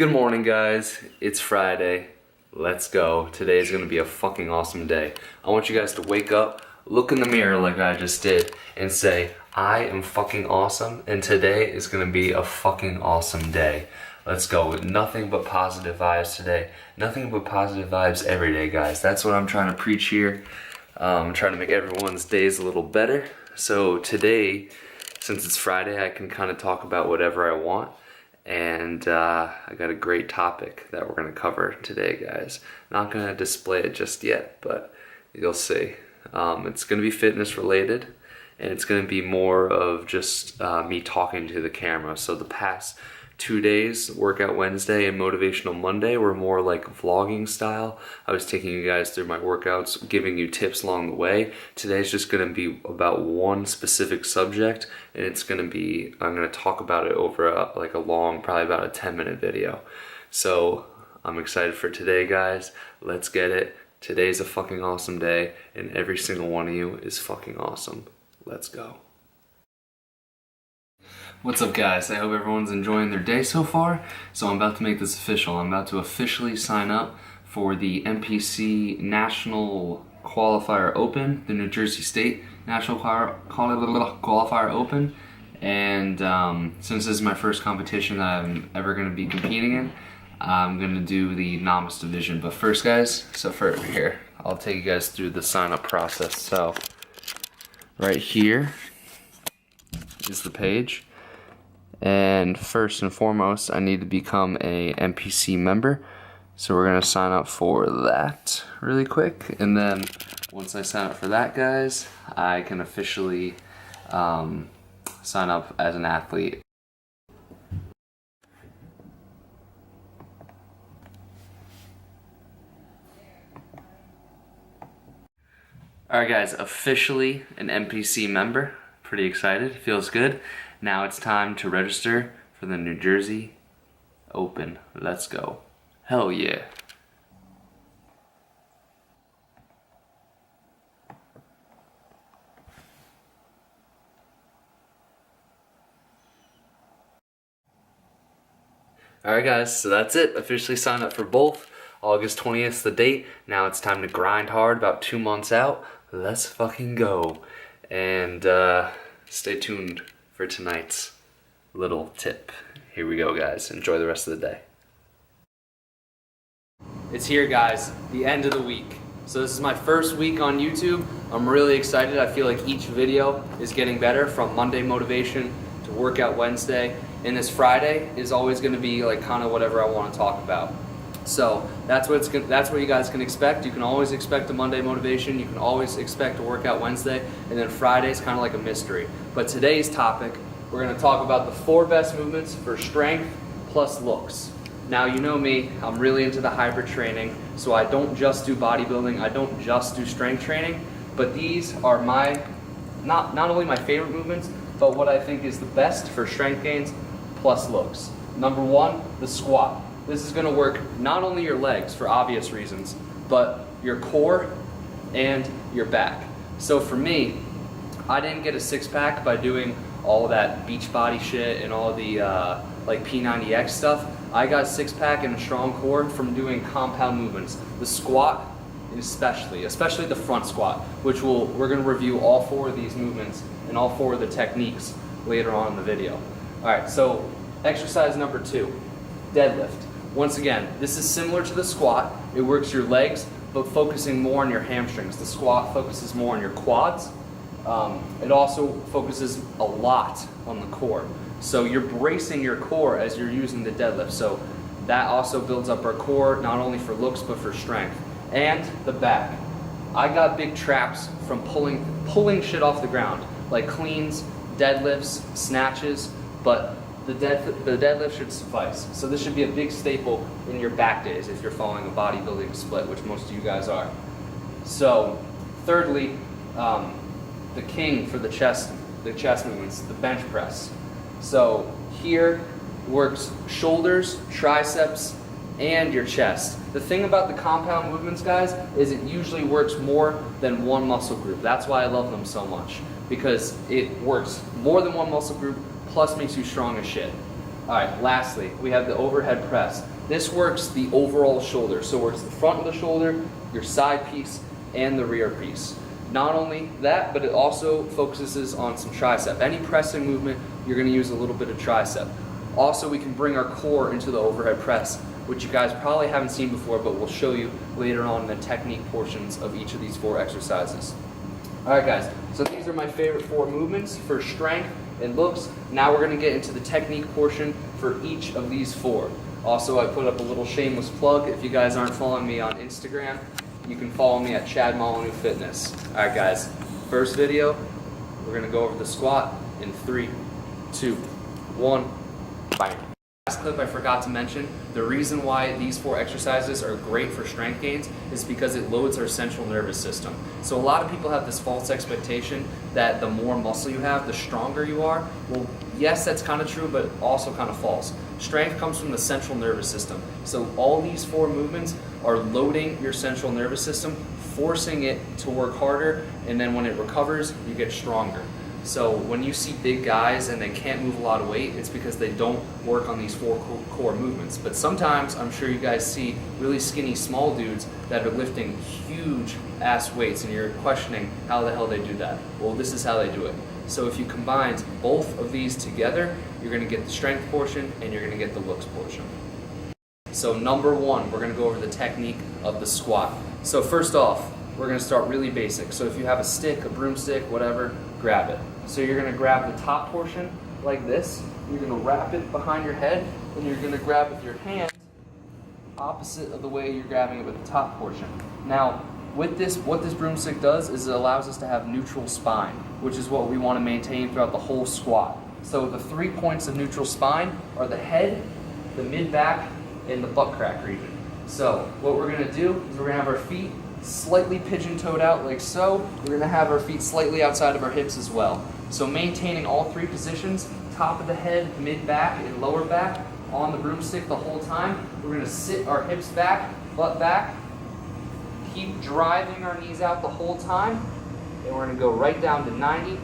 Good morning, guys. It's Friday. Let's go. Today is going to be a fucking awesome day. I want you guys to wake up, look in the mirror like I just did, and say, I am fucking awesome, and today is going to be a fucking awesome day. Let's go with nothing but positive vibes today. Nothing but positive vibes every day, guys. That's what I'm trying to preach here. I'm trying to make everyone's days a little better. So today, since it's Friday, I can kind of talk about whatever I want. And I got a great topic that we're going to cover today, guys. Not going to display it just yet, but you'll see. It's going to be fitness related, and it's going to be more of just me talking to the camera. So the past 2 days, Workout Wednesday and Motivational Monday, were more like vlogging style. I was taking you guys through my workouts, giving you tips along the way. Today's just going to be about one specific subject, and it's going to be, I'm going to talk about it over a long, probably about a 10-minute video. So I'm excited for today, guys. Let's get it. Today's a fucking awesome day, and every single one of you is fucking awesome. Let's go. What's up, guys? I hope everyone's enjoying their day so far. So I'm about to make this official. I'm about to officially sign up for the NPC National Qualifier Open, the New Jersey State National Qualifier Open. And since this is my first competition that I'm ever going to be competing in, I'm going to do the novice division. But first, guys, here, I'll take you guys through the sign-up process. So right here is the page. And first and foremost, I need to become a NPC member. So we're gonna sign up for that really quick. And then once I sign up for that, guys, I can officially sign up as an athlete. Alright, guys, officially an NPC member. Pretty excited, feels good. Now it's time to register for the New Jersey Open. Let's go. Hell yeah. Alright, guys, so that's it. Officially signed up for both. August 20th is the date. Now it's time to grind hard, about 2 months out. Let's fucking go. And stay tuned for tonight's little tip. Here we go, guys. Enjoy the rest of the day. It's here, guys, the end of the week. So this is my first week on YouTube. I'm really excited. I feel like each video is getting better, from Monday motivation to Workout Wednesday. And this Friday is always going to be like kind of whatever I want to talk about. So that's what you guys can expect. You can always expect a Monday motivation. You can always expect a Workout Wednesday. And then Friday's kind of like a mystery. But today's topic, we're going to talk about the 4 best movements for strength plus looks. Now, you know me, I'm really into the hybrid training. So I don't just do bodybuilding. I don't just do strength training. But these are my, not only my favorite movements, but what I think is the best for strength gains plus looks. Number 1, the squat. This is going to work not only your legs for obvious reasons, but your core and your back. So for me, I didn't get a six-pack by doing all that beach body shit and all the like P90X stuff. I got a six-pack and a strong core from doing compound movements. The squat especially the front squat, which we're going to review all 4 of these movements and all 4 of the techniques later on in the video. All right, so exercise number 2, deadlift. Once again, this is similar to the squat. It works your legs, but focusing more on your hamstrings. The squat focuses more on your quads. It also focuses a lot on the core. So you're bracing your core as you're using the deadlift. So that also builds up our core, not only for looks, but for strength. And the back. I got big traps from pulling shit off the ground, like cleans, deadlifts, snatches, but the deadlift should suffice. So this should be a big staple in your back days if you're following a bodybuilding split, which most of you guys are. So thirdly, the king for the chest movements, the bench press. So here works shoulders, triceps, and your chest. The thing about the compound movements, guys, is it usually works more than one muscle group. That's why I love them so much, because it works more than one muscle group, plus makes you strong as shit. All right, lastly, we have the overhead press. This works the overall shoulder. So it works the front of the shoulder, your side piece, and the rear piece. Not only that, but it also focuses on some tricep. Any pressing movement, you're gonna use a little bit of tricep. Also, we can bring our core into the overhead press, which you guys probably haven't seen before, but we'll show you later on in the technique portions of each of these 4 exercises. All right, guys, so these are my favorite 4 movements for strength and looks. Now we're gonna get into the technique portion for each of these 4. Also, I put up a little shameless plug. If you guys aren't following me on Instagram, you can follow me at Chad Molyneux Fitness. All right, guys, first video, we're gonna go over the squat in 3, 2, 1, bang. Last clip I forgot to mention, the reason why these 4 exercises are great for strength gains is because it loads our central nervous system. So a lot of people have this false expectation that the more muscle you have, the stronger you are. Well, yes, that's kind of true, but also kind of false. Strength comes from the central nervous system. So all these 4 movements are loading your central nervous system, forcing it to work harder, and then when it recovers, you get stronger. So when you see big guys and they can't move a lot of weight, it's because they don't work on these 4 core movements. But sometimes, I'm sure you guys see really skinny small dudes that are lifting huge ass weights and you're questioning how the hell they do that. Well, this is how they do it. So if you combine both of these together, you're gonna get the strength portion and you're gonna get the looks portion. So number 1, we're gonna go over the technique of the squat. So first off, we're gonna start really basic. So if you have a stick, a broomstick, whatever, grab it. So you're gonna grab the top portion like this. You're gonna wrap it behind your head, and you're gonna grab with your hand opposite of the way you're grabbing it with the top portion. Now, with this, what this broomstick does is it allows us to have neutral spine, which is what we wanna maintain throughout the whole squat. So the 3 points of neutral spine are the head, the mid-back, and the butt crack region. So what we're gonna do is we're gonna have our feet slightly pigeon-toed out like so. We're gonna have our feet slightly outside of our hips as well. So maintaining all 3 positions, top of the head, mid-back, and lower back on the broomstick the whole time. We're gonna sit our hips back, butt back, keep driving our knees out the whole time, and we're gonna go right down to 90.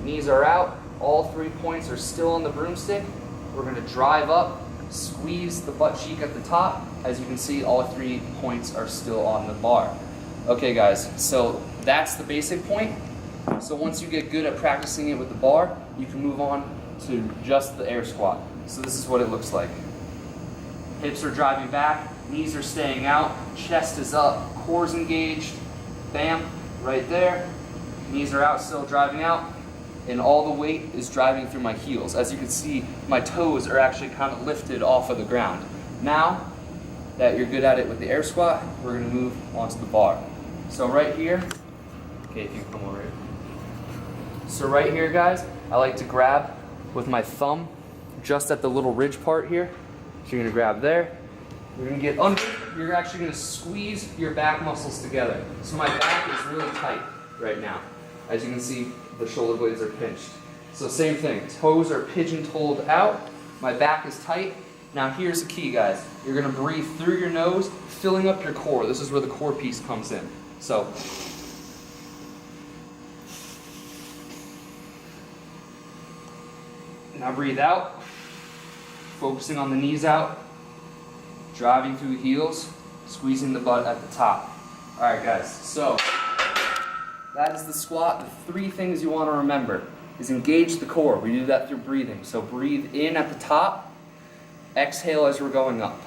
Knees are out, all 3 points are still on the broomstick. We're gonna drive up, squeeze the butt cheek at the top. As you can see, all 3 points are still on the bar. Okay guys, so that's the basic point. So once you get good at practicing it with the bar, you can move on to just the air squat. So this is what it looks like. Hips are driving back, knees are staying out, chest is up, core's engaged, bam, right there. Knees are out, still driving out, and all the weight is driving through my heels. As you can see, my toes are actually kind of lifted off of the ground. Now that you're good at it with the air squat, we're gonna move onto the bar. So right here, okay, if you come over here. So right here, guys, I like to grab with my thumb just at the little ridge part here. So you're gonna grab there. You're gonna get under, you're actually gonna squeeze your back muscles together. So my back is really tight right now. As you can see, the shoulder blades are pinched. So same thing, toes are pigeon-toed out, my back is tight. Now here's the key, guys. You're gonna breathe through your nose, filling up your core. This is where the core piece comes in. So, now breathe out, focusing on the knees out, driving through the heels, squeezing the butt at the top. All right, guys, so that is the squat. The 3 things you wanna remember is engage the core. We do that through breathing. So breathe in at the top, exhale as we're going up.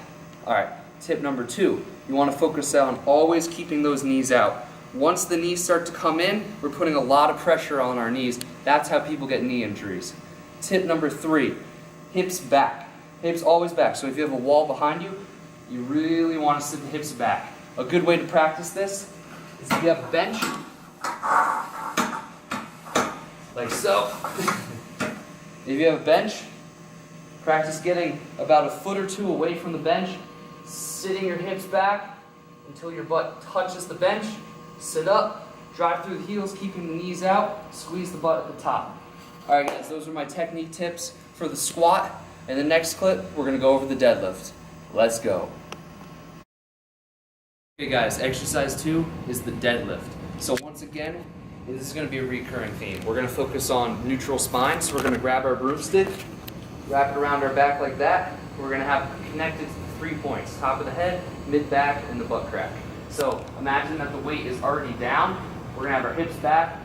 All right, tip number 2, you wanna focus on always keeping those knees out. Once the knees start to come in, we're putting a lot of pressure on our knees. That's how people get knee injuries. Tip number 3, hips back. Hips always back. So if you have a wall behind you, you really wanna sit the hips back. A good way to practice this is if you have a bench, like so. If you have a bench, practice getting about a foot or 2 away from the bench, sitting your hips back until your butt touches the bench, sit up, drive through the heels, keeping the knees out, squeeze the butt at the top. All right guys, those are my technique tips for the squat. In the next clip, we're gonna go over the deadlift. Let's go. Okay guys, exercise 2 is the deadlift. So once again, this is gonna be a recurring theme. We're gonna focus on neutral spine, so we're gonna grab our broomstick, wrap it around our back like that. We're gonna have it connected to the 3 points: top of the head, mid back, and the butt crack. So imagine that the weight is already down. We're gonna have our hips back.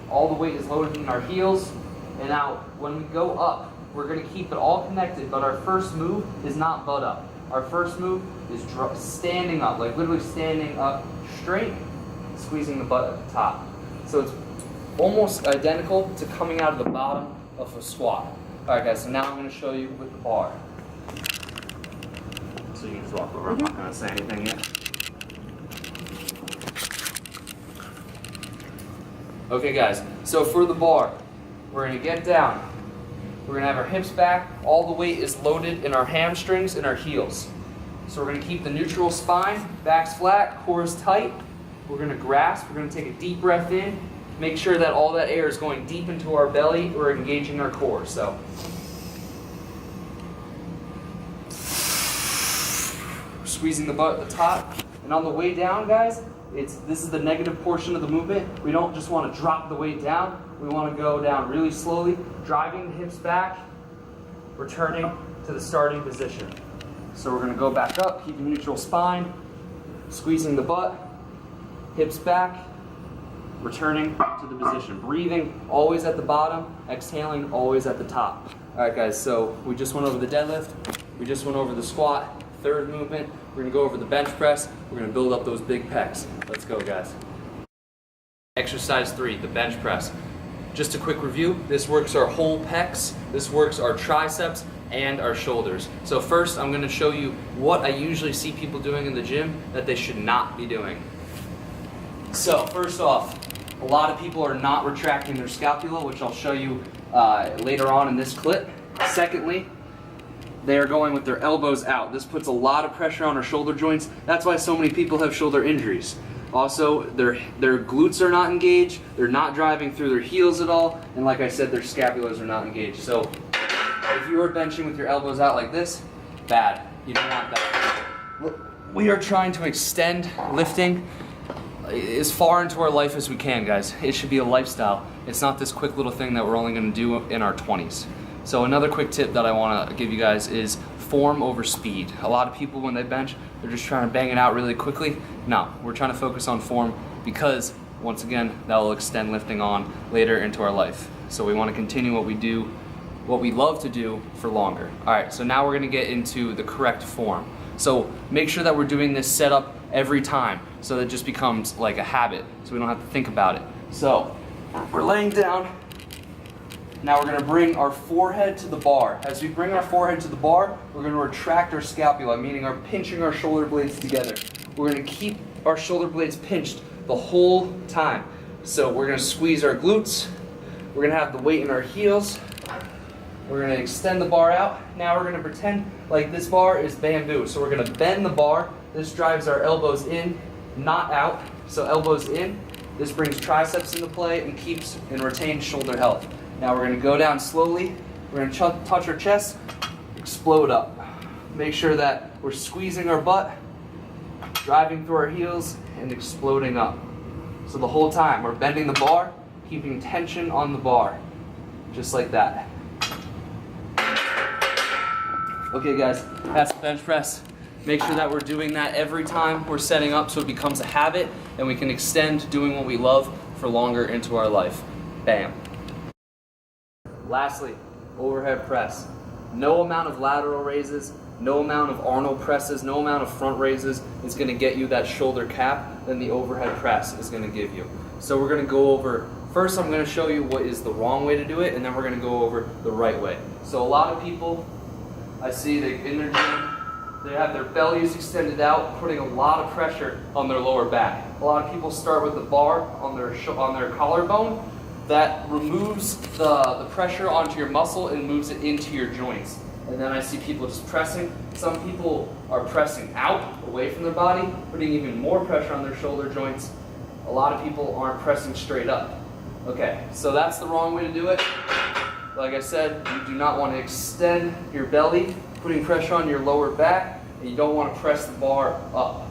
All the weight is loaded in our heels. And now when we go up, we're gonna keep it all connected, but our first move is not butt up. Our first move is standing up, like literally standing up straight, squeezing the butt at the top. So it's almost identical to coming out of the bottom of a squat. All right, guys, so now I'm gonna show you with the bar. So you can just walk over, I'm not gonna say anything yet. Okay, guys, so for the bar, we're gonna get down. We're gonna have our hips back. All the weight is loaded in our hamstrings and our heels. So we're gonna keep the neutral spine, back's flat, core is tight. We're gonna grasp, we're gonna take a deep breath in. Make sure that all that air is going deep into our belly. We're engaging our core, so. Squeezing the butt at the top. And on the way down, guys, this is the negative portion of the movement. We don't just want to drop the weight down. We want to go down really slowly, driving the hips back, returning to the starting position. So we're going to go back up, keeping neutral spine, squeezing the butt, hips back, returning to the position. Breathing always at the bottom, exhaling always at the top. All right, guys, so we just went over the deadlift. We just went over the squat. Third movement, we're gonna go over the bench press. We're gonna build up those big pecs. Let's go, guys. Exercise 3, the bench press. Just a quick review, this works our whole pecs, this works our triceps and our shoulders. So first, I'm gonna show you what I usually see people doing in the gym that they should not be doing. So first off, a lot of people are not retracting their scapula, which I'll show you later on in this clip. Secondly, they are going with their elbows out. This puts a lot of pressure on our shoulder joints. That's why so many people have shoulder injuries. Also, their glutes are not engaged, they're not driving through their heels at all, and like I said, their scapulas are not engaged. So if you are benching with your elbows out like this, bad. You don't want that. We are trying to extend lifting as far into our life as we can, guys. It should be a lifestyle. It's not this quick little thing that we're only gonna do in our 20s. So another quick tip that I want to give you guys is form over speed. A lot of people, when they bench, they're just trying to bang it out really quickly. No, we're trying to focus on form because, once again, that will extend lifting on later into our life. So we want to continue what we do, what we love to do for longer. All right, so now we're going to get into the correct form. So make sure that we're doing this setup every time so that it just becomes like a habit so we don't have to think about it. So we're laying down. Now we're going to bring our forehead to the bar. As we bring our forehead to the bar, we're going to retract our scapula, meaning our pinching our shoulder blades together. We're going to keep our shoulder blades pinched the whole time. So we're going to squeeze our glutes. We're going to have the weight in our heels. We're going to extend the bar out. Now we're going to pretend like this bar is bamboo. So we're going to bend the bar. This drives our elbows in, not out. So elbows in. This brings triceps into play and keeps and retains shoulder health. Now we're going to go down slowly. We're going to touch our chest, explode up. Make sure that we're squeezing our butt, driving through our heels, and exploding up. So the whole time we're bending the bar, keeping tension on the bar, just like that. Okay guys, that's the bench press. Make sure that we're doing that every time we're setting up so it becomes a habit and we can extend doing what we love for longer into our life. Bam. Lastly, overhead press. No amount of lateral raises, no amount of Arnold presses, no amount of front raises is going to get you that shoulder cap than the overhead press is going to give you. So we're going to go over, first I'm going to show you what is the wrong way to do it, and then we're going to go over the right way. So a lot of people, I see in their gym, they have their bellies extended out, putting a lot of pressure on their lower back. A lot of people start with the bar on their collarbone. That removes the pressure onto your muscle and moves it into your joints. And then I see people just pressing. Some people are pressing out, away from their body, putting even more pressure on their shoulder joints. A lot of people aren't pressing straight up. Okay, so that's the wrong way to do it. Like I said, you do not want to extend your belly, putting pressure on your lower back, and you don't want to press the bar up,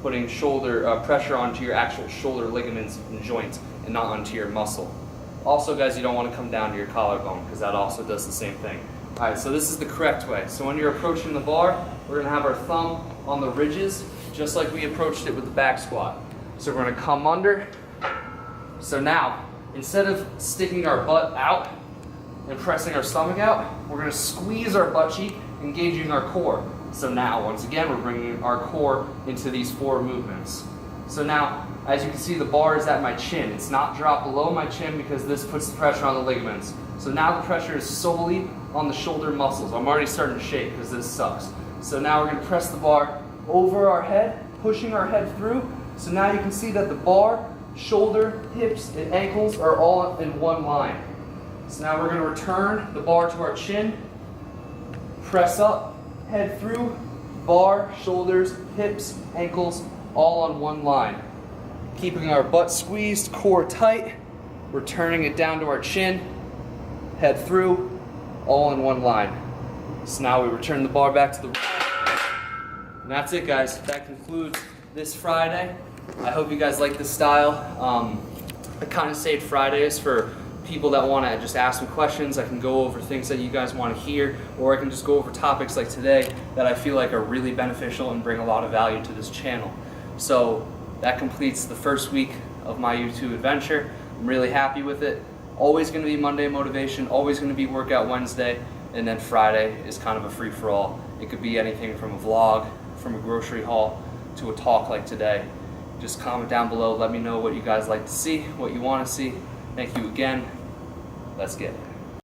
putting shoulder pressure onto your actual shoulder ligaments and joints and not onto your muscle. Also, guys, you don't want to come down to your collarbone because that also does the same thing. All right, so this is the correct way. So when you're approaching the bar, we're gonna have our thumb on the ridges, just like we approached it with the back squat. So we're gonna come under. So now, instead of sticking our butt out and pressing our stomach out, we're gonna squeeze our butt cheek, engaging our core. So now, once again, we're bringing our core into these 4 movements. So now, as you can see, the bar is at my chin. It's not dropped below my chin because this puts the pressure on the ligaments. So now the pressure is solely on the shoulder muscles. I'm already starting to shake because this sucks. So now we're gonna press the bar over our head, pushing our head through. So now you can see that the bar, shoulder, hips, and ankles are all in one line. So now we're gonna return the bar to our chin, press up, head through, bar, shoulders, hips, ankles, all on one line. Keeping our butt squeezed, core tight, returning it down to our chin, head through, all in one line. So now we return the bar back to the and that's it, guys. That concludes this Friday. I hope you guys like this style. I kind of saved Fridays for people that want to just ask me questions. I can go over things that you guys want to hear, or I can just go over topics like today that I feel like are really beneficial and bring a lot of value to this channel. So that completes the first week of my YouTube adventure. I'm really happy with it. Always going to be Monday motivation, always going to be workout Wednesday, and then Friday is kind of a free-for-all. It could be anything from a vlog, from a grocery haul, to a talk like today. Just comment down below, let me know what you guys like to see, what you want to see. Thank you again. Let's get it.